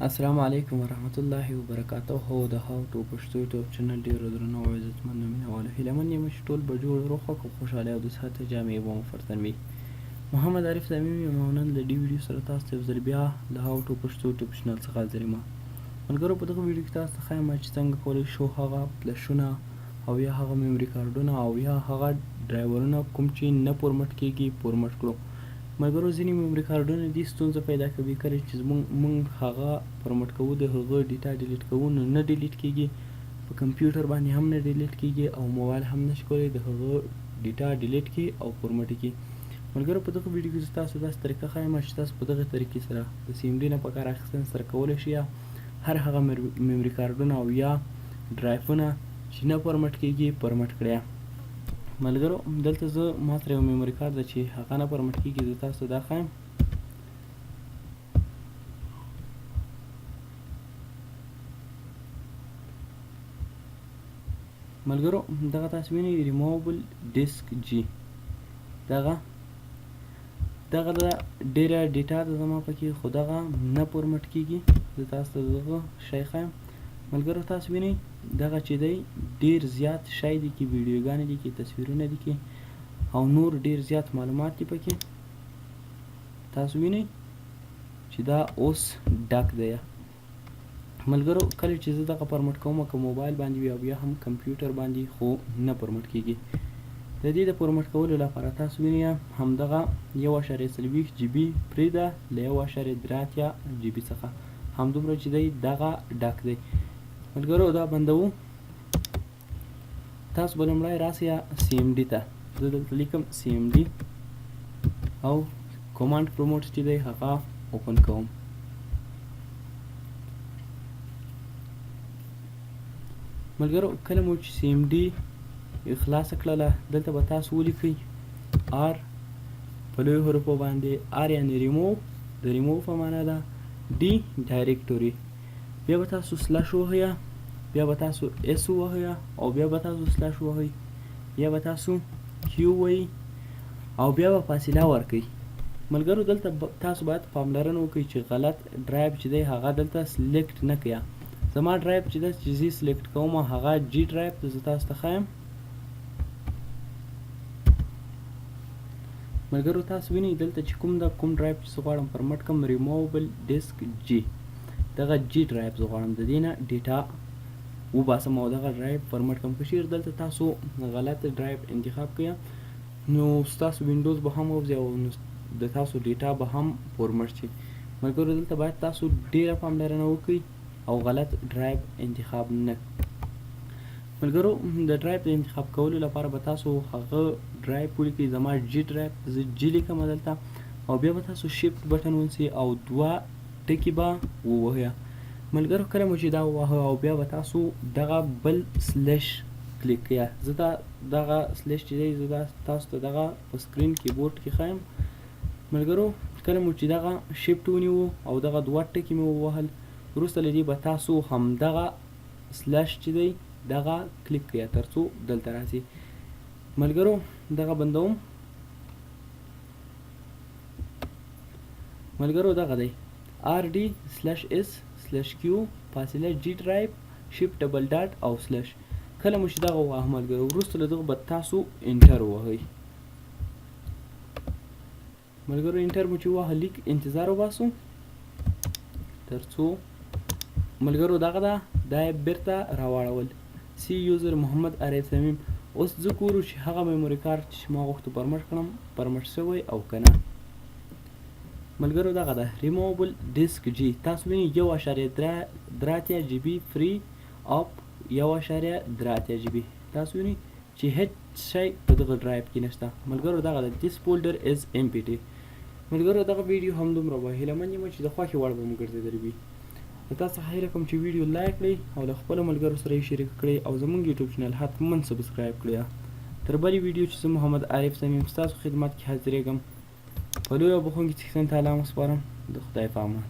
السلام علیکم ورحمت الله وبرکاته. هو د هاو ټو پښتو یوټیوب چینل ډېرو درنو او عزتمندو مینهوالو هیلهمن یم چې ټول به جوړ روغ او خوشحاله او د صحت جامې به مو فرتن وي. محمد عارف تمیم یم او نن د دې ویډیو سره تاسو ته یو ځل بیا د هاو ټو پښتو یوټیوب چینل څخه حاضر یم. ملګرو په دغه ویډیو کې تاسو ته ښایم چې څنګه کولی شو هغه فلشونه او یا هغه میموري کارډونه او یا هغه ډرایورونه کوم چې نه فورمټ کیږي فورمټ کړو. ملګرو ځینې میموري کارډونه دې ستونزه پیدا کوي کله چې موږ هغه فورمټ کوو د هغه ډیټا ډیلیټ کوو نو نه ډیلیټ کیږي، په کمپیوټر باندې هم نه ډیلیټ کیږي او موبایل هم نشي کولی د هغه ډیټا ډیلیټ کړي او فورمټ کړي. ملګرو په دغه ویډیو کې زه تاسو داسې طریقه ښایم چې تاسو په دغه طریقې سره د سی ام ډي نه په کار اخیستنې سره کولی شئ هر هغه میموري کارډونه او یا ډرایپونه چې نه فورمټ کیږي فورمټ کړئ. ملګرو دلته زه ما سره یو میموري کارډ ده چې هغه نه فورمټ کیږي، زه تاسو ته دا ښایم. ملګرو دغه تاسو وینئ ریمووبل ډیسک جی دغه د ډیره ډیټا ده زما پکې خو دغه نه فورمټ کیږي. زه تاسو ته دغه شی ښایم. ملګرو تاسو وینئ دغه چې دی ډیر زیات شی دی کې ویډیوګانې دي کې تصویرونه دي کې او نور ډیر زیات معلومات دي پکې. تاسو وینئ چې دا اوس ډک دی. ملګرو کله چې زه دغه فورمټ کوم که موبایل باندې وي او یا هم کمپیوټر باندې خو نه فورمټ کیږي. د دې د فورمټ کولو لپاره تاسو وینئ همدغه 1.40 جی بي پرېږده له 1.83 جی بي څخه همدومره چې دی دغه ډک دی. ملګرو دا بندوو. تاسو به لومړی راسئ سی ام ډي ته. زه دلته لیکم سی ام ډي او کمانډ پروموټ چې دی هغه اوپن کوم. ملګرو کله مو چې سی ام ډي خلاصه کړله دلته به تاسو ولیکئ آر په لویو حروفو باندې. آر یعنې ریموو، د ریموو په معنا ده. ډي ډایرکټوري، بیا به تاسو سلش ووهئ، بیا به تاسو اس ووهئ او بیا به تاسو سلش ووهئ، بیا به تاسو کیو ووهئ او بیا به فاصله ورکئ. ملګرو دلته تاسو باید پاملرنه وکړئ چې غلط ډرایو چې دی هغه دلته سلیکټ نه کړئ. زما ډرایو چې دی چې زه سلیکټ کوم هغه جي ډرایو ده. زه تاسو ته ښایم. ملګرو تاسو وینئ دلته چې کوم ډرایو چې زه غواړم فورمټ کړم ریمووبل ډیسک جي، دغه جي ډرایو زه غواړم د دې نه ډیټا وباسم او دغه ډرایو فورمټ کړم. که چیرې دلته تاسو غلط ډرایو انتخاب کړئ نو ستاسو وینډوز به هم وځي او د تاسو ډیټا به هم فورمټ شي. ملګرو دلته باید تاسو ډیره پاملرنه وکړئ او غلط ډرایو انتخاب نه. ملګرو د ډرایو د انتخاب کولو لپاره به تاسو هغه ډرایو ولیکئ. زما جي ډرایو زه جي لیکم دلته او بیا به تاسو شیفټ بټن ونیسئ او 2 ټکي به ووهئ. ملګرو کله مو چې دا ووهه او بیا به تاسو دغه بل سلش کلیک کړئ. زه دغه سلش چې دی زه تاسو ته دغه په سکرین کیبورډ کې ښایم. ملګرو کله مو چې دغه شیفټ ونیو او دغه 2 ټکي مې ووهل وروسته له دې به تاسو همدغه سلش چې دی دغه کلیک کړئ تر څو دلته راسي. ملګرو دغه بندوم. ملګرو دغه دی آر ډي سلش اس سلش کیو فاصله جي ډرایو شیفټ ډبل ډاټ او سلش. کله مو چې دغه ووهه ملګرو وروسته له دغه به تاسو انټر ووهئ. ملګرو انټر مو چې ووهه لیک انتظار وباسو تر څو ملګرو دغه ده دا یې بیرته راواړول. سی یوزر محمد عارف تمیم. اوس زه ګورو چې هغه میموري کارډ چې ما غوښته فورمټ کړم فورمټ شوی او که نه. ملګرو دغه ده ریمووبل ډیسک جي. تاسو وینئ 1.83 جی بي فری اپ 1.83 جی بي. تاسو وینئ چې هیڅ شی په دغه ډرایو کې نشته. ملګرو دغه ده دیس فولډر از ام پی ټي. ملګرو دغه ویډیو همدومره وه. هیلهمن یم چې د خوښې وړ به مو ګرځېدلی وي. تاسو هیله کوم چې ویډیو لایک کړئ او له خپلو ملګرو سره یې شریک کړئ او زموږ یوټیوب چینل حتما سبسکرایب کړئ. تر بلې ویډیو چې زه محمد عارف تمیم ستاسو خدمت کې حاضرېږم په لوی او بخښونکي څښتن تعالی مو سپارم. د خدای په امان.